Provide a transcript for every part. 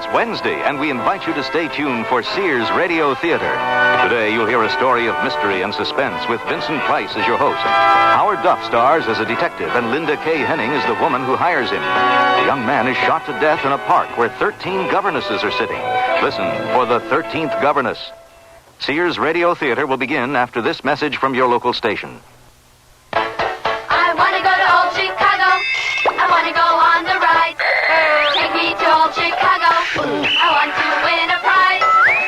It's Wednesday, and we invite you to stay tuned for Sears Radio Theater. Today, you'll hear a story of mystery and suspense with Vincent Price as your host. Howard Duff stars as a detective, and Linda Kay Henning is the woman who hires him. The young man is shot to death in a park where 13 governesses are sitting. Listen for the 13th Governess. Sears Radio Theater will begin after this message from your local station. I want to go to old Chicago. I want to go on the ride. Take me to old Chicago. I want to win a prize.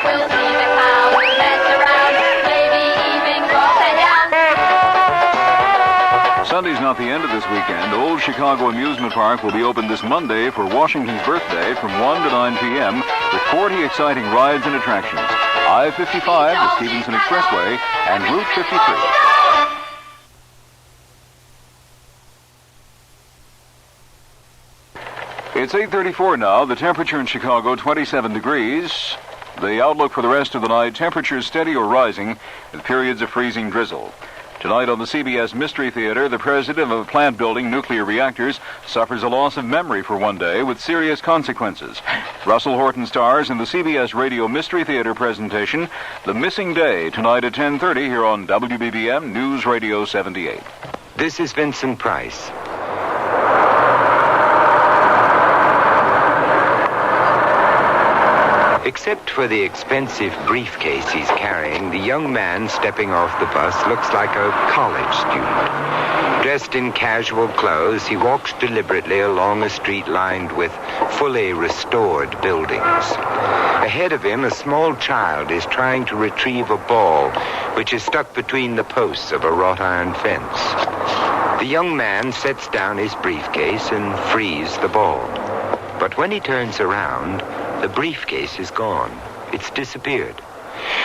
We'll see the clowns mess around. Maybe even go upside down. Sunday's not the end of this weekend. Old Chicago Amusement Park will be open this Monday for Washington's birthday from 1 to 9 p.m. with 40 exciting rides and attractions. I-55, the Stevenson Expressway, and Route 53. It's 8:34 now. The temperature in Chicago, 27 degrees. The outlook for the rest of the night, temperatures steady or rising with periods of freezing drizzle. Tonight on the CBS Mystery Theater, the president of a plant building nuclear reactors suffers a loss of memory for one day with serious consequences. Russell Horton stars in the CBS Radio Mystery Theater presentation, The Missing Day, tonight at 10:30 here on WBBM News Radio 78. This is Vincent Price. Except for the expensive briefcase he's carrying, the young man stepping off the bus looks like a college student. Dressed in casual clothes, he walks deliberately along a street lined with fully restored buildings. Ahead of him, a small child is trying to retrieve a ball which is stuck between the posts of a wrought iron fence. The young man sets down his briefcase and frees the ball. But when he turns around, the briefcase is gone. It's disappeared.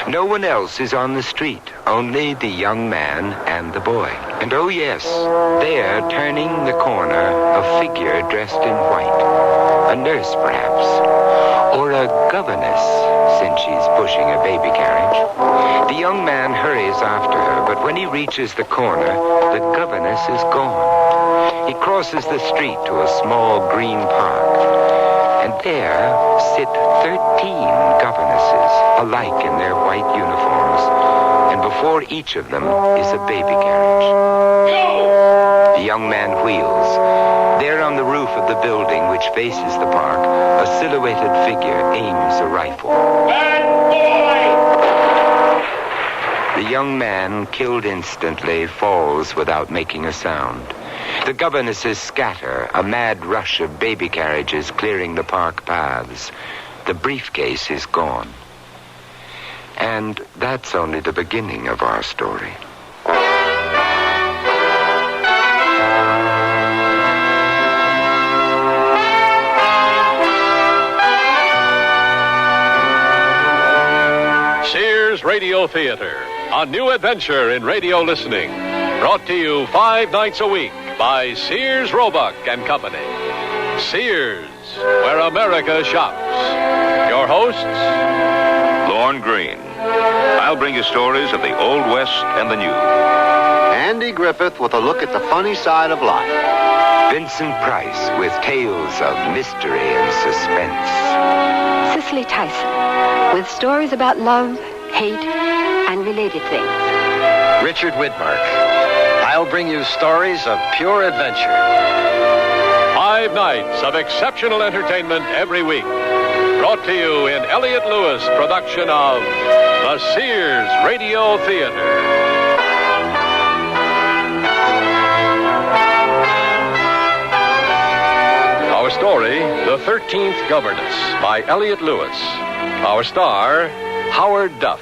No one else is on the street, only the young man and the boy. And oh yes, there, turning the corner, a figure dressed in white. A nurse, perhaps. Or a governess, since she's pushing a baby carriage. The young man hurries after her, but when he reaches the corner, the governess is gone. He crosses the street to a small green park. And there sit 13 governesses, alike in their white uniforms. And before each of them is a baby carriage. The young man wheels. There on the roof of the building which faces the park, a silhouetted figure aims a rifle. Bad boy! The young man, killed instantly, falls without making a sound. The governesses scatter, a mad rush of baby carriages clearing the park paths. The briefcase is gone. And that's only the beginning of our story. Sears Radio Theater, a new adventure in radio listening. Brought to you 5 nights a week by Sears, Roebuck and Company. Sears, where America shops. Your hosts, Lorne Green. I'll bring you stories of the Old West and the New. Andy Griffith with a look at the funny side of life. Vincent Price with tales of mystery and suspense. Cicely Tyson with stories about love, hate, and related things. Richard Widmark. I'll bring you stories of pure adventure. 5 nights of exceptional entertainment every week. Brought to you in Elliott Lewis production of the Sears Radio Theater. Our story, The 13th Governess by Elliott Lewis. Our star, Howard Duff.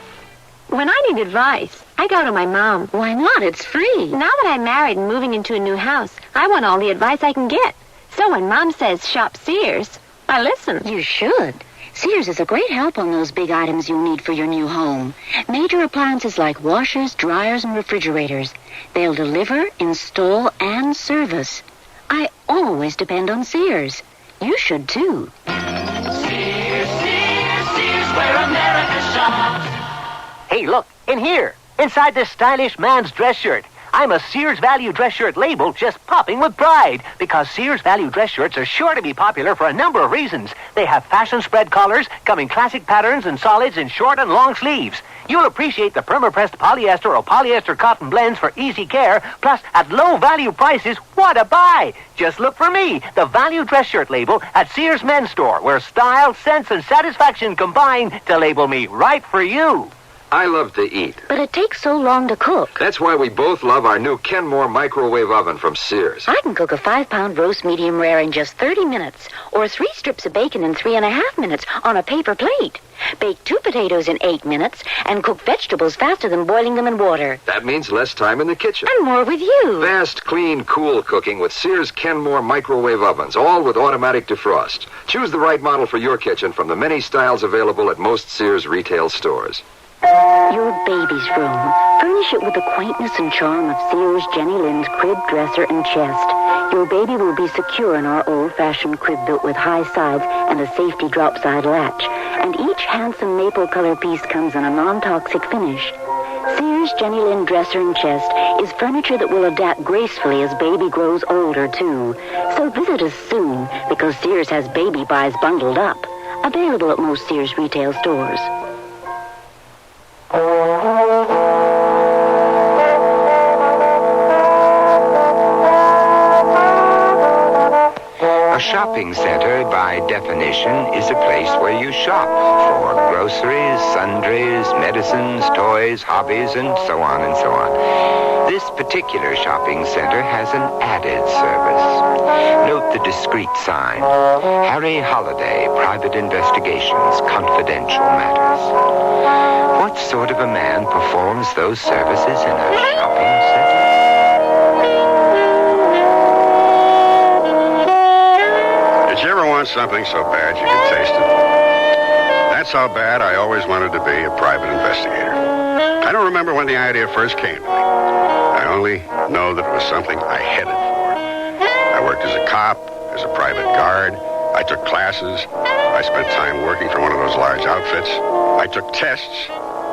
When I need advice, I go to my mom. Why not? It's free. Now that I'm married and moving into a new house, I want all the advice I can get. So when Mom says shop Sears, I listen. You should. Sears is a great help on those big items you'll need for your new home. Major appliances like washers, dryers, and refrigerators. They'll deliver, install, and service. I always depend on Sears. You should, too. Sears, Sears, Sears, where America shops. Hey, look, in here, inside this stylish man's dress shirt. I'm a Sears Value Dress Shirt label just popping with pride because Sears Value Dress Shirts are sure to be popular for a number of reasons. They have fashion spread collars, come in classic patterns and solids in short and long sleeves. You'll appreciate the perma-pressed polyester or polyester cotton blends for easy care, plus at low value prices, what a buy! Just look for me, the Value Dress Shirt label at Sears Men's Store, where style, sense, and satisfaction combine to label me right for you. I love to eat. But it takes so long to cook. That's why we both love our new Kenmore microwave oven from Sears. I can cook a 5-pound roast medium rare in just 30 minutes, or 3 strips of bacon in 3.5 minutes on a paper plate. Bake 2 potatoes in 8 minutes, and cook vegetables faster than boiling them in water. That means less time in the kitchen. And more with you. Fast, clean, cool cooking with Sears Kenmore microwave ovens, all with automatic defrost. Choose the right model for your kitchen from the many styles available at most Sears retail stores. Your baby's room. Furnish it with the quaintness and charm of Sears Jenny Lynn's crib, dresser, and chest. Your baby will be secure in our old-fashioned crib built with high sides and a safety drop-side latch. And each handsome maple color piece comes in a non-toxic finish. Sears Jenny Lynn dresser and chest is furniture that will adapt gracefully as baby grows older, too. So visit us soon, because Sears has baby buys bundled up. Available at most Sears retail stores. A shopping center, by definition, is a place where you shop for groceries, sundries, medicines, toys, hobbies, and so on and so on. This particular shopping center has an added service. Note the discreet sign, Harry Holliday, Private Investigations, Confidential Matters. What sort of a man performs those services in a shopping center? Did you ever want something so bad you could taste it? That's how bad I always wanted to be a private investigator. I don't remember when the idea first came to me. I only know that it was something I headed for. I worked as a cop, as a private guard. I took classes. I spent time working for one of those large outfits. I took tests.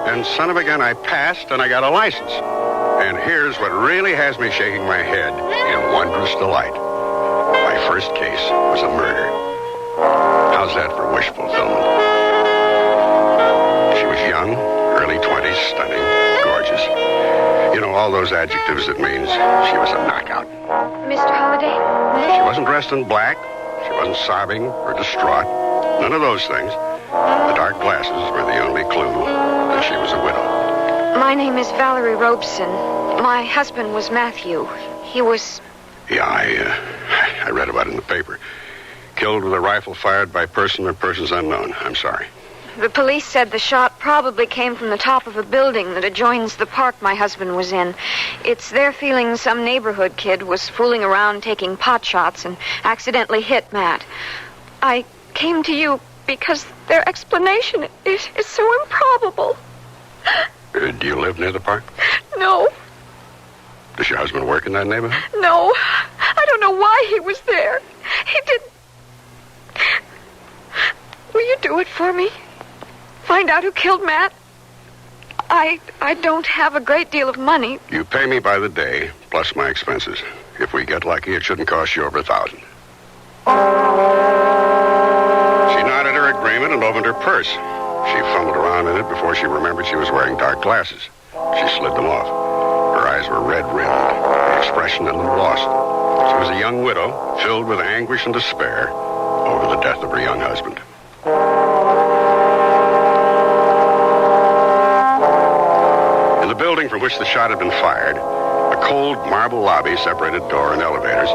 And son of a gun, I passed and I got a license. And here's what really has me shaking my head in wondrous delight. My first case was a murder. How's that for wish fulfillment? She was young, early 20s, stunning, gorgeous. You know, all those adjectives that means she was a knockout. Mr. Holliday? She wasn't dressed in black. She wasn't sobbing or distraught. None of those things. The dark glasses were the only clue that she was a widow. My name is Valerie Robeson. My husband was Matthew. He was... Yeah, I read about it in the paper. Killed with a rifle fired by person or persons unknown. I'm sorry. The police said the shot probably came from the top of a building that adjoins the park my husband was in. It's their feeling some neighborhood kid was fooling around taking pot shots and accidentally hit Matt. I came to you because their explanation is so improbable. Do you live near the park? No. Does your husband work in that neighborhood? No. I don't know why he was there. He didn't. Will you do it for me? Find out who killed Matt? I don't have a great deal of money. You pay me by the day, plus my expenses. If we get lucky, it shouldn't cost you over $1,000. She nodded her agreement and opened her purse. She fumbled around in it before she remembered she was wearing dark glasses. She slid them off. Her eyes were red-rimmed, the expression a little lost. She was a young widow, filled with anguish and despair over the death of her young husband. In the building from which the shot had been fired, a cold marble lobby separated door and elevators.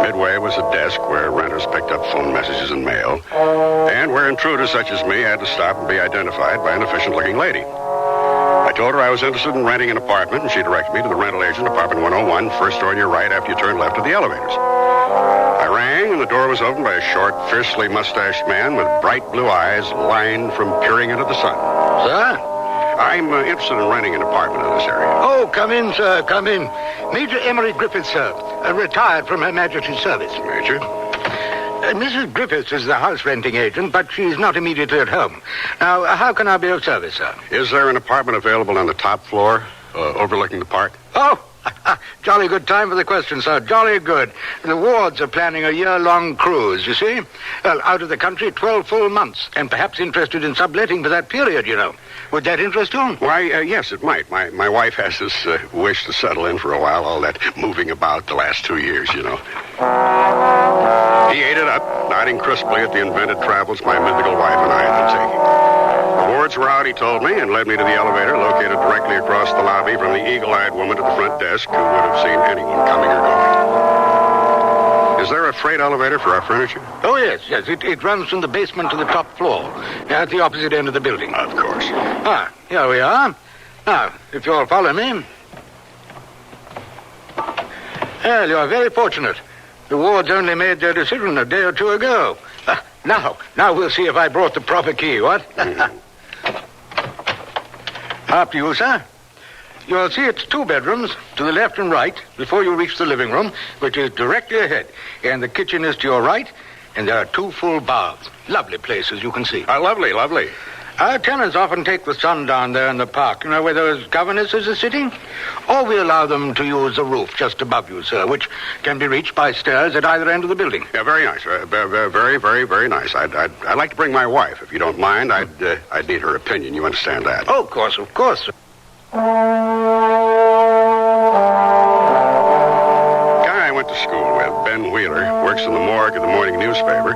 Midway was a desk where renters picked up phone messages and mail, and where intruders such as me had to stop and be identified by an efficient-looking lady. I told her I was interested in renting an apartment, and she directed me to the rental agent, apartment 101, first door on your right after you turn left to the elevators. I rang, and the door was opened by a short, fiercely mustached man with bright blue eyes lined from peering into the sun. Sir? I'm interested in renting an apartment in this area. Oh, come in, sir, come in. Major Emery Griffiths, sir, retired from Her Majesty's service. Major? Mrs. Griffiths is the house renting agent, but she's not immediately at home. Now, how can I be of service, sir? Is there an apartment available on the top floor, overlooking the park? Oh, Jolly good time for the question, sir. Jolly good. The wards are planning a year-long cruise, you see. Well, out of the country 12 full months, and perhaps interested in subletting for that period, you know. Would that interest you? Why, yes, it might. My wife has this wish to settle in for a while, all that moving about the last 2 years, you know. He ate it up, nodding crisply at the invented travels my mythical wife and I had undertaken. The wards were out, he told me, and led me to the elevator located directly across the lobby from the eagle-eyed woman at the front desk who would have seen anyone coming or going. Is there a freight elevator for our furniture? Oh, yes. It runs from the basement to the top floor, at the opposite end of the building. Of course. Here we are. Now, if you'll follow me. Well, you're very fortunate. The wards only made their decision a day or two ago. Now we'll see if I brought the proper key, what? After you, sir. You'll see it's 2 bedrooms to the left and right before you reach the living room, which is directly ahead. And the kitchen is to your right, and there are 2 full baths. Lovely place, as you can see. Lovely. Our tenants often take the sun down there in the park, you know, where those governesses are sitting. Or we allow them to use the roof just above you, sir, which can be reached by stairs at either end of the building. Yeah, very nice. Very, very nice. I'd like to bring my wife, if you don't mind. I'd need her opinion. You understand that? Oh, of course, sir. Guy I went to school with, Ben Wheeler, works in the morgue of the morning newspaper,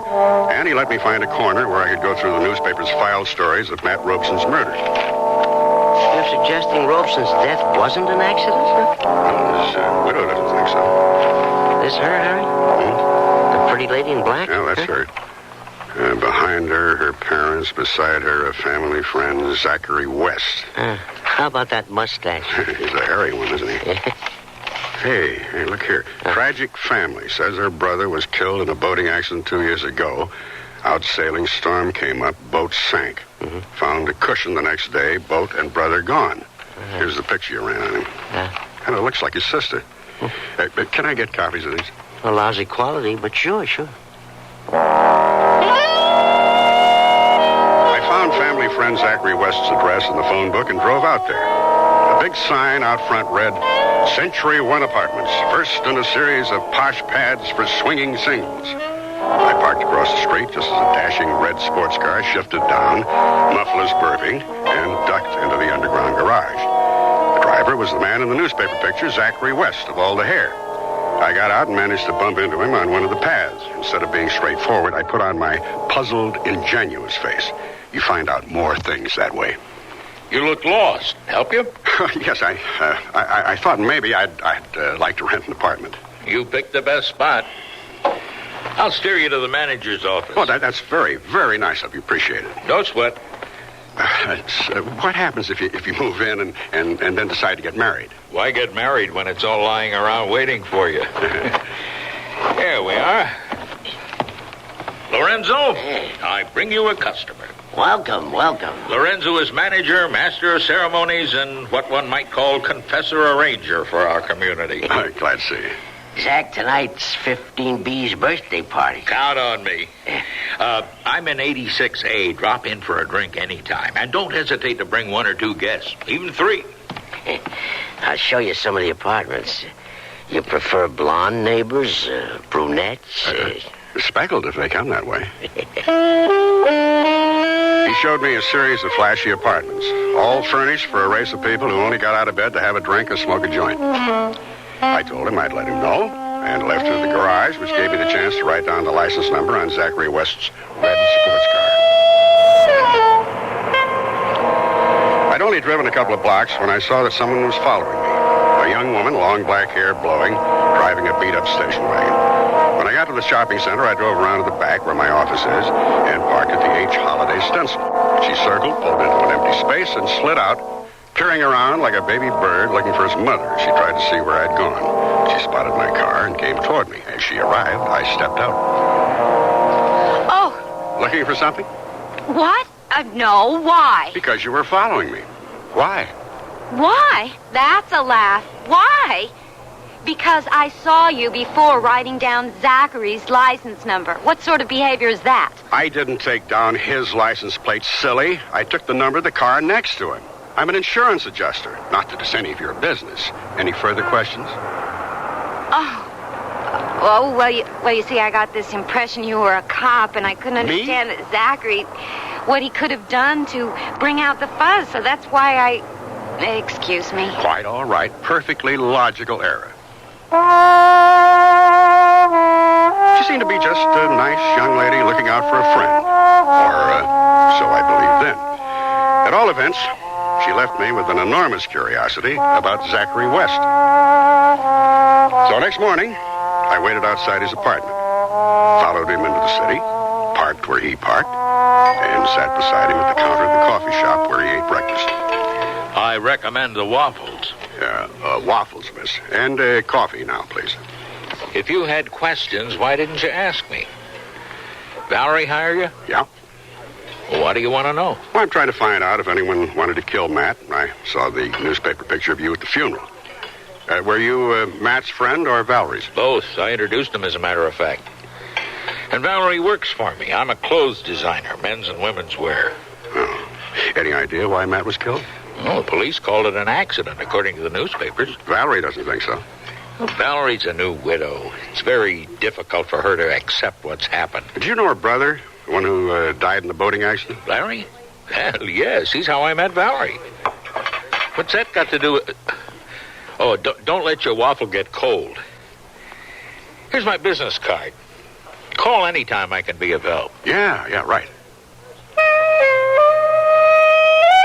and he let me find a corner where I could go through the newspaper's filed stories of Matt Robeson's murder. You're suggesting Robeson's death wasn't an accident, sir? Well, his widow doesn't think so. This her, Harry? The pretty lady in black? Yeah, that's her. Behind her, her parents. Beside her, a family friend, Zachary West. How about that mustache? He's a hairy one, isn't he? Hey, look here. Tragic family. Says her brother was killed in a boating accident 2 years ago. Out sailing, storm came up, boat sank. Found a cushion the next day, boat and brother gone. Here's the picture you ran on him. Kind of looks like his sister. Can I get copies of these? A lousy quality, but sure. I found family friend Zachary West's address in the phone book and drove out there. A big sign out front read, Century One Apartments, first in a series of posh pads for swinging singles. I parked across the street just as a dashing red sports car shifted down, mufflers burping, and ducked into the underground garage. The driver was the man in the newspaper picture, Zachary West, of all the hair. I got out and managed to bump into him on one of the paths. Instead of being straightforward, I put on my puzzled, ingenuous face. You find out more things that way. You look lost. Help you? Yes, I thought maybe I'd like to rent an apartment. You picked the best spot. I'll steer you to the manager's office. Oh, that's very, very nice of you. Appreciate it. Don't sweat. What happens if you move in and then decide to get married? Why get married when it's all lying around waiting for you? Here we are. Lorenzo, I bring you a customer. Welcome. Lorenzo is manager, master of ceremonies, and what one might call confessor arranger for our community. Glad to see you. Zach, tonight's 15B's birthday party. Count on me. I'm in 86A. Drop in for a drink anytime. And don't hesitate to bring 1 or 2 guests, even 3. I'll show you some of the apartments. You prefer blonde neighbors, brunettes? Speckled if they come that way. He showed me a series of flashy apartments, all furnished for a race of people who only got out of bed to have a drink or smoke a joint. I told him I'd let him know, and left through the garage, which gave me the chance to write down the license number on Zachary West's red sports car. I'd only driven a couple of blocks when I saw that someone was following me. A young woman, long black hair blowing, driving a beat-up station wagon. When I got to the shopping center, I drove around to the back where my office is and parked at the H. Holiday stencil. She circled, pulled into an empty space, and slid out, peering around like a baby bird looking for its mother. She tried to see where I'd gone. She spotted my car and came toward me. As she arrived, I stepped out. Oh. Looking for something? What? No, why? Because you were following me. Why? Why? That's a laugh. Why? Because I saw you before writing down Zachary's license number. What sort of behavior is that? I didn't take down his license plate, silly. I took the number of the car next to him. I'm an insurance adjuster, not that it's any of your business. Any further questions? Oh, well, you see, I got this impression you were a cop, and I couldn't understand that Zachary, what he could have done to bring out the fuzz, so that's why excuse me. Quite all right. Perfectly logical error. She seemed to be just a nice young lady looking out for a friend. Or so I believed then. At all events, she left me with an enormous curiosity about Zachary West. So next morning, I waited outside his apartment, followed him into the city, parked where he parked, and sat beside him at the counter of the coffee shop where he ate breakfast. I recommend the waffles. Waffles, miss. And coffee now, please. If you had questions, why didn't you ask me? Valerie hire you? Yeah. Well, what do you want to know? Well, I'm trying to find out if anyone wanted to kill Matt. I saw the newspaper picture of you at the funeral. Were you Matt's friend or Valerie's? Both. I introduced him, as a matter of fact. And Valerie works for me. I'm a clothes designer, men's and women's wear. Oh. Any idea why Matt was killed? Well, the police called it an accident, according to the newspapers. Valerie doesn't think so. Well, Valerie's a new widow. It's very difficult for her to accept what's happened. Did you know her brother, the one who died in the boating accident? Larry? Well, yes. He's how I met Valerie. What's that got to do with... Oh, don't let your waffle get cold. Here's my business card. Call anytime I can be of help. Yeah, right.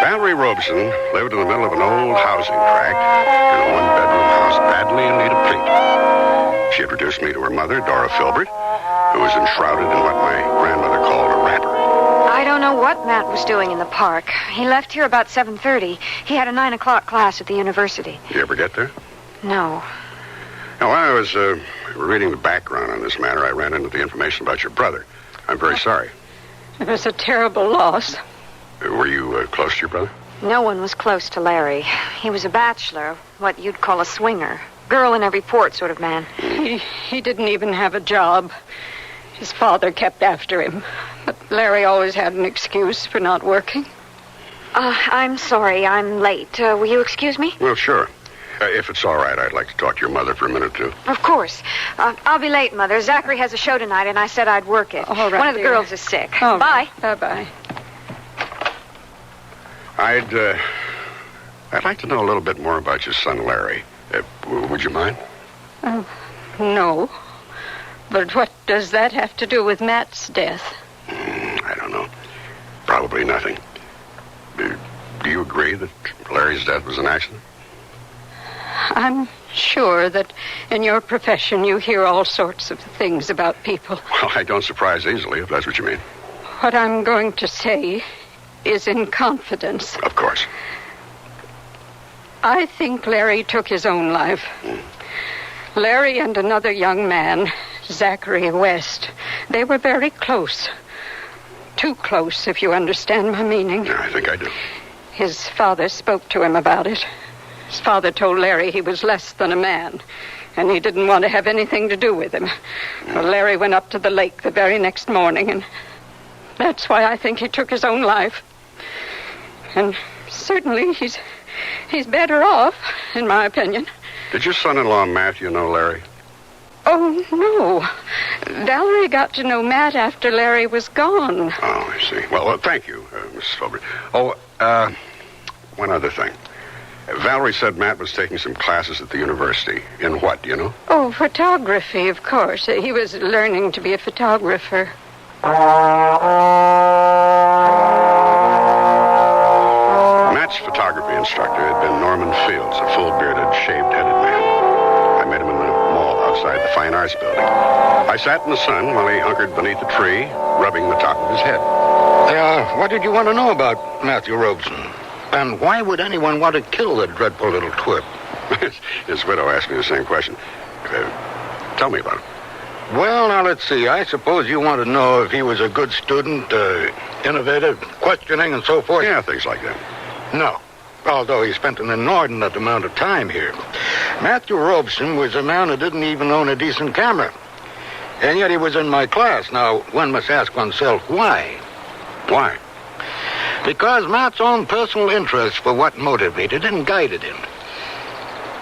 Valerie Robeson lived in the middle of an old housing tract in a one-bedroom house badly in need of paint. She introduced me to her mother, Dora Filbert, who was enshrouded in what my grandmother called a wrapper. I don't know what Matt was doing in the park. He left here about 7:30. He had a 9 o'clock class at the university. You ever get there? No. Now, while I was reading the background on this matter, I ran into the information about your brother. I'm very sorry. It was a terrible loss. Were you close to your brother? No one was close to Larry. He was a bachelor, what you'd call a swinger. Girl in every port sort of man. He didn't even have a job. His father kept after him. But Larry always had an excuse for not working. I'm sorry, I'm late. Will you excuse me? Well, sure. If it's all right, I'd like to talk to your mother for a minute or two. Of course. I'll be late, Mother. Zachary has a show tonight, and I said I'd work it. All right, one of the girls is sick. Bye. Right. Bye-bye. I'd like to know a little bit more about your son, Larry. Would you mind? No. But what does that have to do with Matt's death? I don't know. Probably nothing. Do you agree that Larry's death was an accident? I'm sure that in your profession you hear all sorts of things about people. Well, I don't surprise easily, if that's what you mean. What I'm going to say is in confidence. Of course. I think Larry took his own life. Larry and another young man, Zachary West, they were very close. Too close, if you understand my meaning. Yeah, I think I do. His father spoke to him about it. His father told Larry he was less than a man, and he didn't want to have anything to do with him. Well, Larry went up to the lake the very next morning, and that's why I think he took his own life. And certainly he's better off, in my opinion. Did your son-in-law, Matthew, know Larry? Oh, no. Valerie got to know Matt after Larry was gone. Oh, I see. Well, thank you, Mrs. Filbert. Oh, one other thing. Valerie said Matt was taking some classes at the university. In what, do you know? Oh, photography, of course. He was learning to be a photographer. Matt's photography instructor had been Norman Fields, a full-bearded, shaved-headed man. I met him in the mall outside the Fine Arts Building. I sat in the sun while he hunkered beneath a tree, rubbing the top of his head. What did you want to know about Matthew Robeson? And why would anyone want to kill the dreadful little twerp? His widow asked me the same question. Tell me about it. Well, now, let's see. I suppose you want to know if he was a good student, innovative, questioning, and so forth? Yeah, things like that. No. Although he spent an inordinate amount of time here. Matthew Robeson was a man who didn't even own a decent camera. And yet he was in my class. Now, one must ask oneself, why? Why? Because Matt's own personal interest for what motivated and guided him.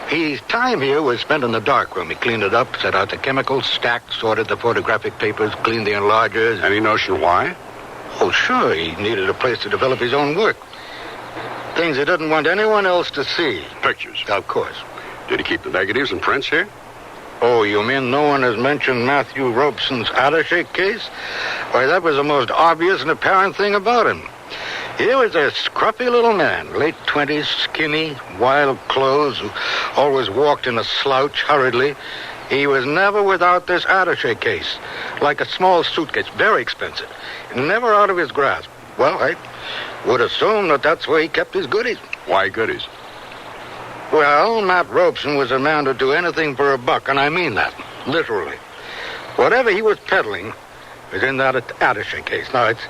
His time here was spent in the darkroom. He cleaned it up, set out the chemicals, stacked, sorted the photographic papers, cleaned the enlargers. Any notion why? Oh, sure. He needed a place to develop his own work. Things he didn't want anyone else to see. Pictures? Of course. Did he keep the negatives and prints here? Oh, you mean no one has mentioned Matthew Robeson's attaché case? Why, that was the most obvious and apparent thing about him. He was a scruffy little man, late 20s, skinny, wild clothes, who always walked in a slouch hurriedly. He was never without this attaché case, like a small suitcase, very expensive, never out of his grasp. Well, I would assume that that's where he kept his goodies. Why goodies? Well, Matt Robeson was a man to do anything for a buck, and I mean that, literally. Whatever he was peddling was in that attaché case. Now, it's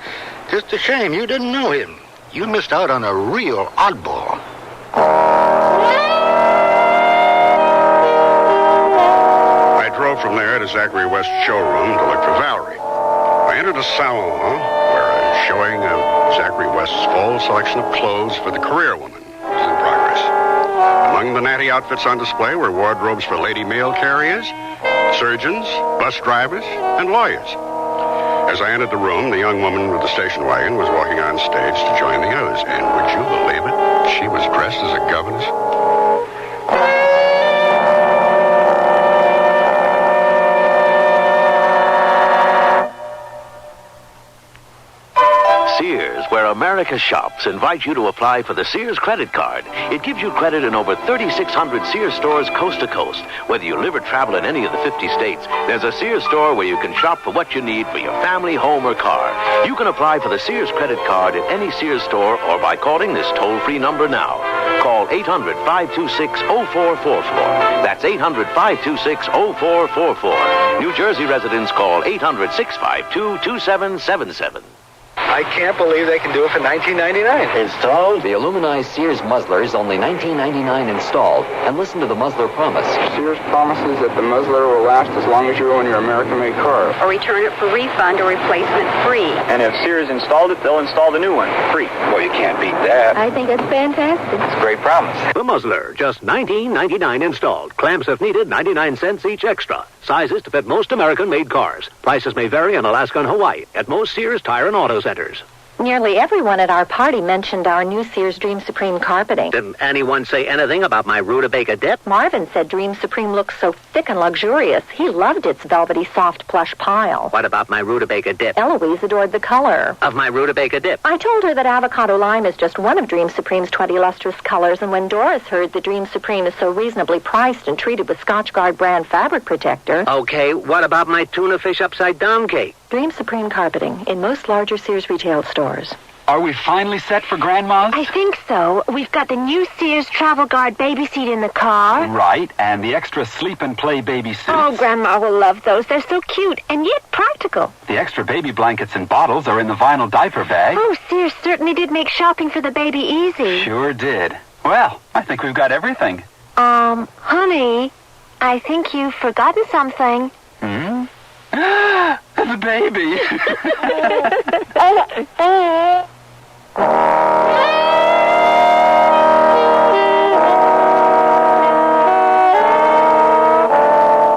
just a shame you didn't know him. You missed out on a real oddball. I drove from there to Zachary West's showroom to look for Valerie. I entered a salon where a showing of Zachary West's full selection of clothes for the career woman was in progress. Among the natty outfits on display were wardrobes for lady mail carriers, surgeons, bus drivers, and lawyers. As I entered the room, the young woman with the station wagon was walking on stage to join the others. And would you believe it? She was dressed as a governess. Sears, where America shops, invite you to apply for the Sears credit card. It gives you credit in over 3,600 Sears stores coast to coast. Whether you live or travel in any of the 50 states, there's a Sears store where you can shop for what you need for your family, home, or car. You can apply for the Sears credit card at any Sears store or by calling this toll-free number now. Call 800-526-0444. That's 800-526-0444. New Jersey residents call 800-652-2777. I can't believe they can do it for $19.99. Installed? The aluminized Sears muzzler is only $19.99 installed. And listen to the muzzler promise. Sears promises that the muzzler will last as long as you own your American-made car. Or return it for refund or replacement free. And if Sears installed it, they'll install the new one free. Well, you can't beat that. I think it's fantastic. It's a great promise. The muzzler, just $19.99 installed. Clamps if needed, 99 cents each extra. Sizes to fit most American-made cars. Prices may vary in Alaska and Hawaii at most Sears Tire and Auto Centers. Nearly everyone at our party mentioned our new Sears Dream Supreme carpeting. Didn't anyone say anything about my rutabaga dip? Marvin said Dream Supreme looks so thick and luxurious. He loved its velvety, soft plush pile. What about my rutabaga dip? Eloise adored the color of my rutabaga dip. I told her that avocado lime is just one of Dream Supreme's 20 lustrous colors, and when Doris heard that Dream Supreme is so reasonably priced and treated with Scotchgard brand fabric protector... Okay, what about my tuna fish upside down cake? Dream Supreme carpeting in most larger Sears retail stores. Are we finally set for Grandma's? I think so. We've got the new Sears Travel Guard baby seat in the car. Right, and the extra sleep and play baby suits. Oh, Grandma will love those. They're so cute and yet practical. The extra baby blankets and bottles are in the vinyl diaper bag. Oh, Sears certainly did make shopping for the baby easy. Sure did. Well, I think we've got everything. Honey, I think you've forgotten something. Hmm? The baby.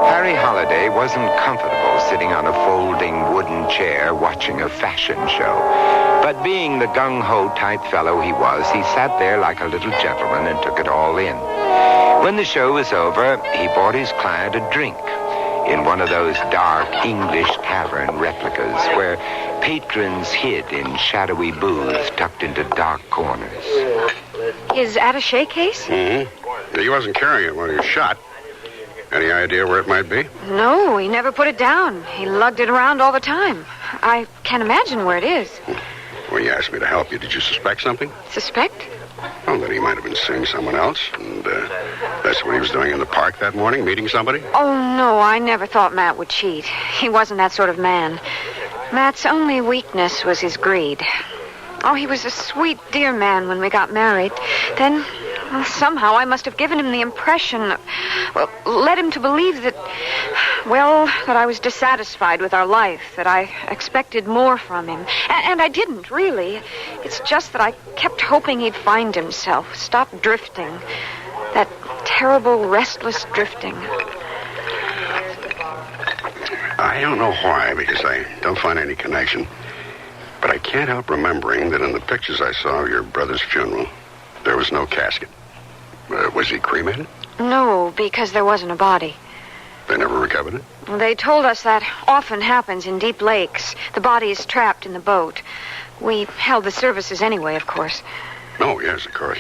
Harry Holiday wasn't comfortable sitting on a folding wooden chair watching a fashion show. But being the gung-ho type fellow he was, he sat there like a little gentleman and took it all in. When the show was over, he bought his client a drink in one of those dark English tavern replicas where patrons hid in shadowy booths tucked into dark corners. His attaché case? Mm-hmm. He wasn't carrying it when he was shot. Any idea where it might be? No, he never put it down. He lugged it around all the time. I can't imagine where it is. When you asked me to help you, did you suspect something? Suspect? Well, that he might have been seeing someone else, and that's what he was doing in the park that morning, meeting somebody? Oh, no, I never thought Matt would cheat. He wasn't that sort of man. Matt's only weakness was his greed. Oh, he was a sweet, dear man when we got married. Then, well, somehow I must have given him the impression, led him to believe that, Well, that I was dissatisfied with our life, that I expected more from him. And I didn't, really. It's just that I kept hoping he'd find himself, stop drifting. That terrible, restless drifting. I don't know why, because I don't find any connection. But I can't help remembering that in the pictures I saw of your brother's funeral, there was no casket. Was he cremated? No, because there wasn't a body. They never recovered it? They told us that often happens in deep lakes. The body is trapped in the boat. We held the services anyway, of course. Oh, yes, of course.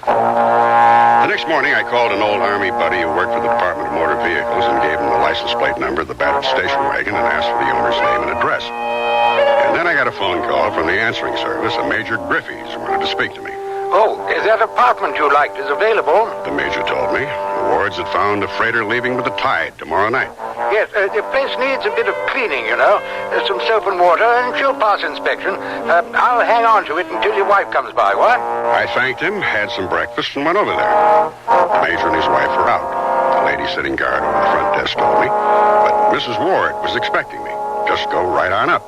The next morning, I called an old Army buddy who worked for the Department of Motor Vehicles and gave him the license plate number of the battered station wagon and asked for the owner's name and address. And then I got a phone call from the answering service of Major Griffiths, who wanted to speak to me. Oh, that apartment you liked is available. The major told me. The wards had found a freighter leaving with the tide tomorrow night. Yes, the place needs a bit of cleaning, you know. Some soap and water, and she'll pass inspection. I'll hang on to it until your wife comes by, what? I thanked him, had some breakfast, and went over there. The major and his wife were out. The lady sitting guard over the front desk told me. But Mrs. Ward was expecting me. Just go right on up.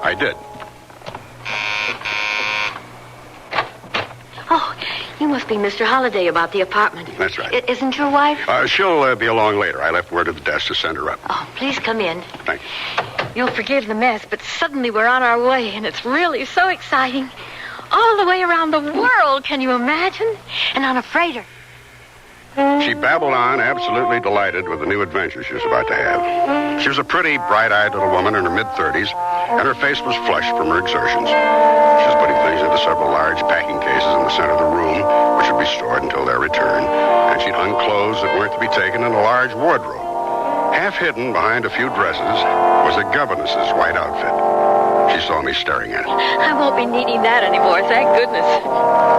I did. Oh, you must be Mr. Holliday about the apartment. That's right. Isn't your wife? She'll be along later. I left word at the desk to send her up. Oh, please come in. Thank you. You'll forgive the mess, but suddenly we're on our way, and it's really so exciting. All the way around the world, can you imagine? And on a freighter. She babbled on, absolutely delighted with the new adventure she was about to have. She was a pretty, bright-eyed little woman in her mid-30s, and her face was flushed from her exertions. She was putting things into several large packing cases in the center of the room, which would be stored until their return, and she'd hung clothes that weren't to be taken in a large wardrobe. Half hidden behind a few dresses was a governess's white outfit. She saw me staring at it. I won't be needing that anymore, thank goodness.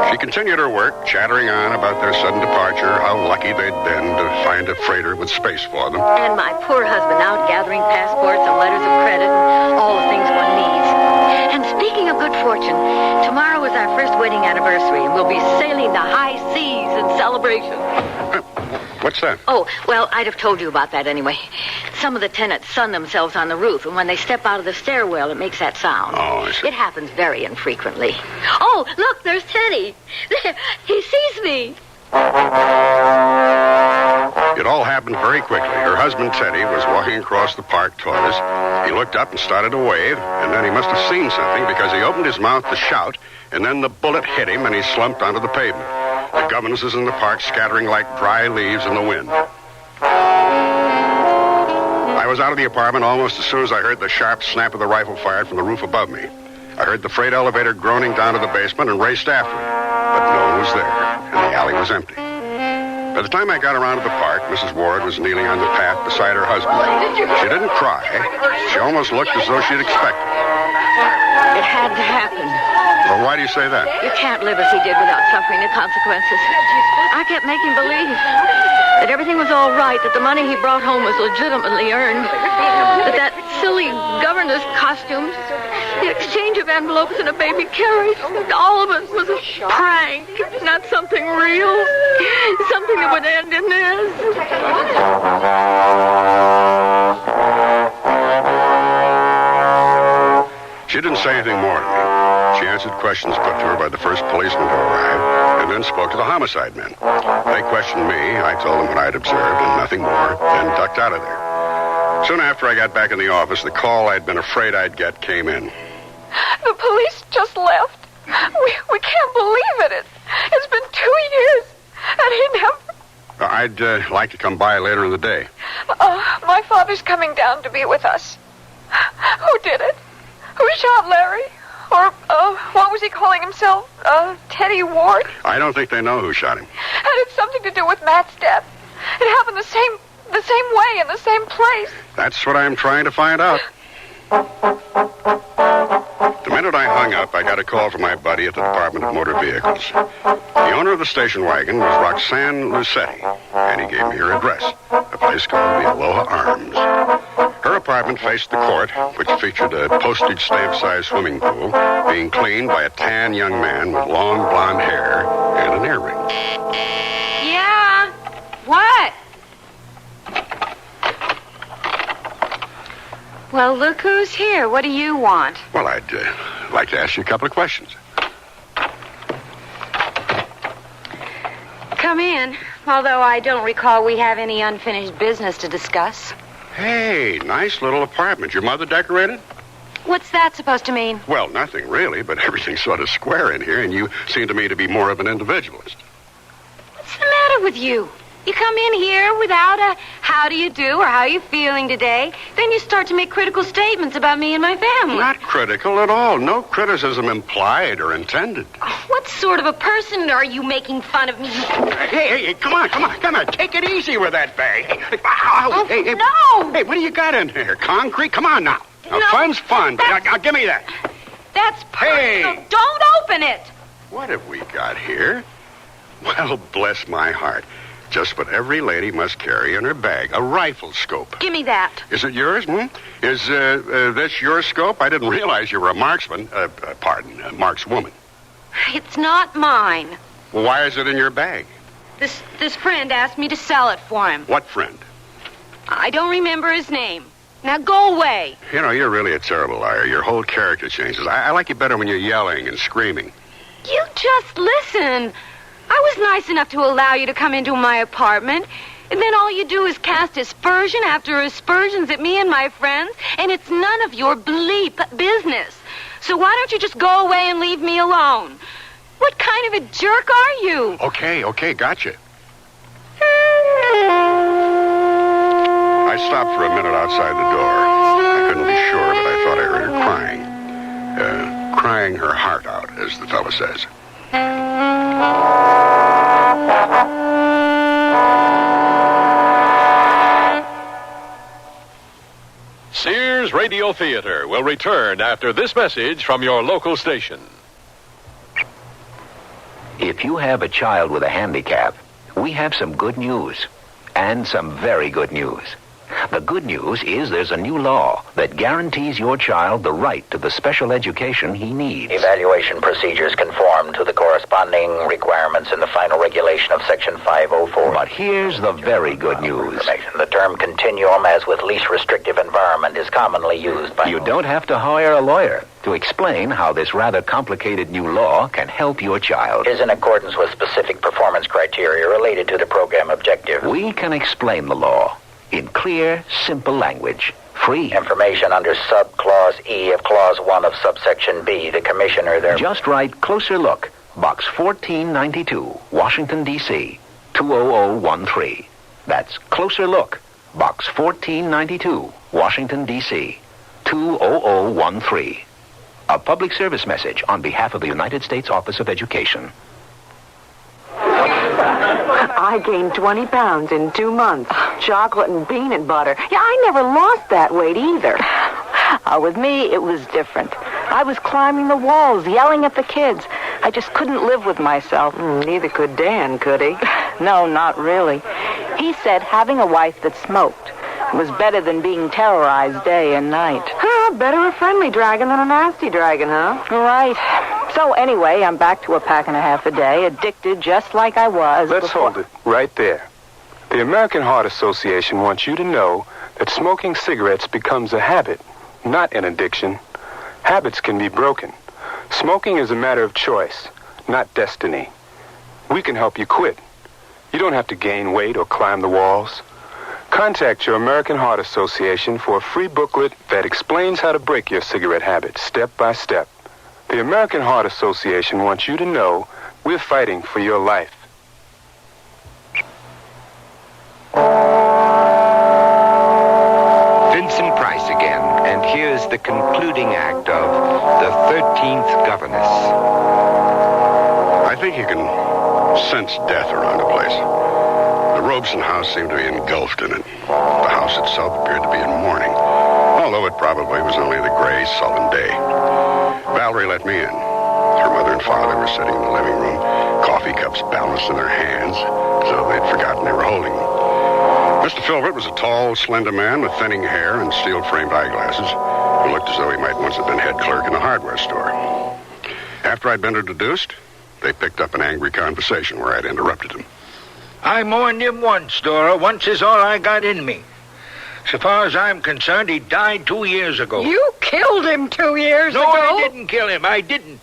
She continued her work, chattering on about their sudden departure, how lucky they'd been to find a freighter with space for them. And my poor husband out gathering passports and letters of credit and all the things one needs. And speaking of good fortune, tomorrow is our first wedding anniversary, and we'll be sailing the high seas in celebration. What's that? Oh, well, I'd have told you about that anyway. Some of the tenants sun themselves on the roof, and when they step out of the stairwell, it makes that sound. Oh, I see. It happens very infrequently. Oh, look, there's Teddy. There, he sees me. It all happened very quickly. Her husband, Teddy, was walking across the park toward us. He looked up and started to wave, and then he must have seen something because he opened his mouth to shout, and then the bullet hit him, and he slumped onto the pavement. The governesses in the park scattering like dry leaves in the wind. I was out of the apartment almost as soon as I heard the sharp snap of the rifle fired from the roof above me. I heard the freight elevator groaning down to the basement and raced after it. But no one was there, and the alley was empty. By the time I got around to the park, Mrs. Ward was kneeling on the path beside her husband. She didn't cry. She almost looked as though she'd expected. It had to happen. Well, why do you say that? You can't live as he did without suffering the consequences. I kept making believe that everything was all right, that the money he brought home was legitimately earned, that silly governess costumes, the exchange of envelopes and a baby carriage, all of it was a prank, not something real, something that would end in this. She didn't say anything more to me. She answered questions put to her by the first policeman to arrive, and then spoke to the homicide men. They questioned me, I told them what I'd observed, and nothing more, then ducked out of there. Soon after I got back in the office, the call I'd been afraid I'd get came in. The police just left. We can't believe it. It's been 2 years, and he never... I'd like to come by later in the day. My father's coming down to be with us. Who did it? Who shot Larry? Or, what was he calling himself? Teddy Ward? I don't think they know who shot him. And it's something to do with Matt's death. It happened the same way in the same place. That's what I'm trying to find out. The minute I hung up, I got a call from my buddy at the Department of Motor Vehicles. The owner of the station wagon was Roxanne Lucetti, and he gave me her address, a place called the Aloha Arms. Her apartment faced the court, which featured a postage stamp-sized swimming pool, being cleaned by a tan young man with long blonde hair and an earring. Yeah? What? Well, look who's here. What do you want? Well, I'd like to ask you a couple of questions. Come in, although I don't recall we have any unfinished business to discuss. Hey, nice little apartment. Your mother decorated? What's that supposed to mean? Well, nothing really, but everything's sort of square in here, and you seem to me to be more of an individualist. What's the matter with you? You come in here without a how do you do or how are you feeling today, then you start to make critical statements about me and my family. Not critical at all. No criticism implied or intended. What sort of a person are you making fun of me? Hey, come on. Take it easy with that bag. Hey, no! Hey, what do you got in here? Concrete? Come on now. Now, No, fun's fun. Now, give me that. That's personal. Hey! Don't open it! What have we got here? Well, bless my heart. Just what every lady must carry in her bag, a rifle scope. Give me that. Is it yours? Is this your scope? I didn't realize you were a marksman. Markswoman. It's not mine. Well, why is it in your bag? This friend asked me to sell it for him. What friend? I don't remember his name. Now go away. You know, you're really a terrible liar. Your whole character changes. I like you better when you're yelling and screaming. You just listen. I was nice enough to allow you to come into my apartment, and then all you do is cast aspersion after aspersions at me and my friends, and it's none of your bleep business. So why don't you just go away and leave me alone? What kind of a jerk are you? Okay, gotcha. I stopped for a minute outside the door. I couldn't be sure, but I thought I heard her crying. Crying her heart out, as the fellow says. Sears Radio Theater will return after this message from your local station. If you have a child with a handicap, we have some good news, and some very good news. The good news is there's a new law that guarantees your child the right to the special education he needs. Evaluation procedures conform to the corresponding requirements in the final regulation of Section 504. But here's the very good news. The term continuum, as with least restrictive environment, is commonly used by... You don't have to hire a lawyer to explain how this rather complicated new law can help your child. Is in accordance with specific performance criteria related to the program objective. We can explain the law in clear, simple language. Free. Information under sub-clause E of Clause 1 of subsection B. The Commissioner there... Just write Closer Look, Box 1492, Washington, D.C., 20013. That's Closer Look, Box 1492, Washington, D.C., 20013. A public service message on behalf of the United States Office of Education. I gained 20 pounds in 2 months. Chocolate and peanut butter. Yeah, I never lost that weight either. With me, it was different. I was climbing the walls, yelling at the kids. I just couldn't live with myself. Neither could Dan, could he? No, not really. He said having a wife that smoked was better than being terrorized day and night. Better a friendly dragon than a nasty dragon, huh? Right. So anyway, I'm back to a pack and a half a day, addicted just like I was. Let's hold it right there. The American Heart Association wants you to know that smoking cigarettes becomes a habit, not an addiction. Habits can be broken. Smoking is a matter of choice, not destiny. We can help you quit. You don't have to gain weight or climb the walls. Contact your American Heart Association for a free booklet that explains how to break your cigarette habit step by step. The American Heart Association wants you to know we're fighting for your life. Vincent Price again, and here's the concluding act of The 13th Governess. I think you can sense death around the place. The Robeson house seemed to be engulfed in it. The house itself appeared to be in mourning, although it probably was only the gray, sullen day. Valerie let me in. Her mother and father were sitting in the living room, coffee cups balanced in their hands, as though they'd forgotten they were holding them. Mr. Filbert was a tall, slender man with thinning hair and steel-framed eyeglasses, who looked as though he might once have been head clerk in a hardware store. After I'd been introduced, they picked up an angry conversation where I'd interrupted them. I mourned him once, Dora. Once is all I got in me. So far as I'm concerned, he died 2 years ago. You killed him 2 years No, ago. I didn't kill him. I didn't.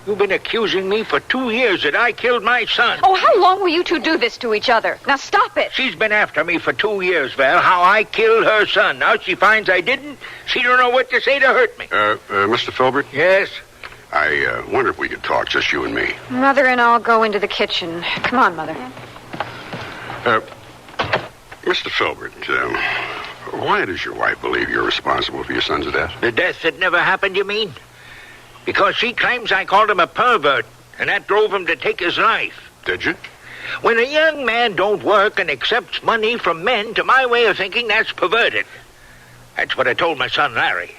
You've been accusing me for 2 years that I killed my son. Oh, how long will you two do this to each other? Now stop it. She's been after me for 2 years, Val, how I killed her son. Now she finds I didn't. She don't know what to say to hurt me. Mr. Filbert? Yes? I wonder if we could talk, just you and me. Mother and I'll go into the kitchen. Come on, Mother. Mr. Filbert, why does your wife believe you're responsible for your son's death? The death that never happened, you mean? Because she claims I called him a pervert, and that drove him to take his life. Did you? When a young man don't work and accepts money from men, to my way of thinking, that's perverted. That's what I told my son, Larry.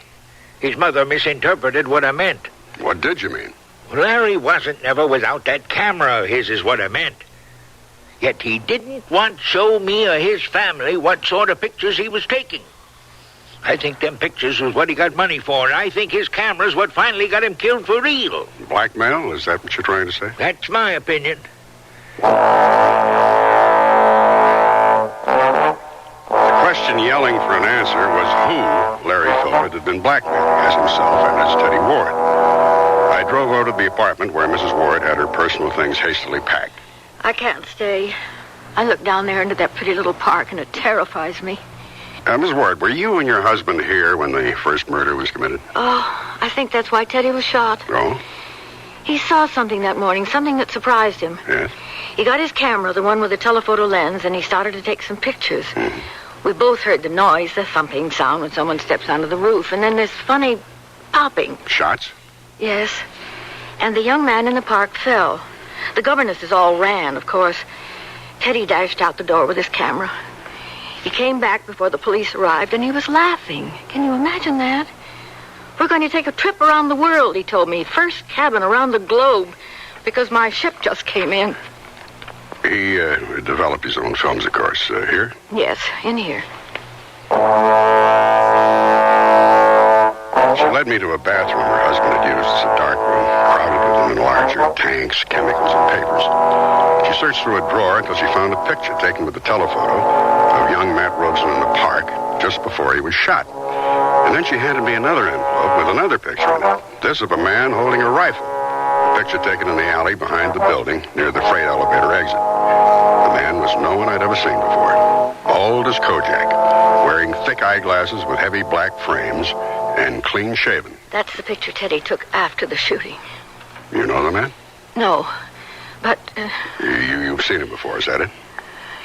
His mother misinterpreted what I meant. What did you mean? Larry wasn't never without that camera of his, is what I meant. Yet he didn't want to show me or his family what sort of pictures he was taking. I think them pictures was what he got money for, and I think his camera's what finally got him killed for real. Blackmail? Is that what you're trying to say? That's my opinion. The question yelling for an answer was who Larry Filbert had been blackmailing, as himself and as Teddy Ward. I drove over to the apartment where Mrs. Ward had her personal things hastily packed. I can't stay. I look down there into that pretty little park, and it terrifies me. Miss Ward, were you and your husband here when the first murder was committed? Oh, I think that's why Teddy was shot. Oh? He saw something that morning, something that surprised him. Yes? He got his camera, the one with the telephoto lens, and he started to take some pictures. We both heard the noise, the thumping sound when someone steps onto the roof, and then this funny popping. Shots? Yes. And the young man in the park fell. The governesses all ran, of course. Teddy dashed out the door with his camera. He came back before the police arrived, and he was laughing. Can you imagine that? We're going to take a trip around the world, he told me. First cabin around the globe, because my ship just came in. He developed his own films, of course. Here? Yes, in here. She led me to a bathroom her husband had used as a dark room, crowded with enlarger, tanks, chemicals, and papers. She searched through a drawer until she found a picture taken with the telephoto of young Matt Robeson in the park just before he was shot. And then she handed me another envelope with another picture in it. This of a man holding a rifle. A picture taken in the alley behind the building near the freight elevator exit. The man was no one I'd ever seen before. Bald as Kojak, wearing thick eyeglasses with heavy black frames, and clean shaven. That's the picture Teddy took after the shooting. You know the man? No, but... You've seen him before, is that it?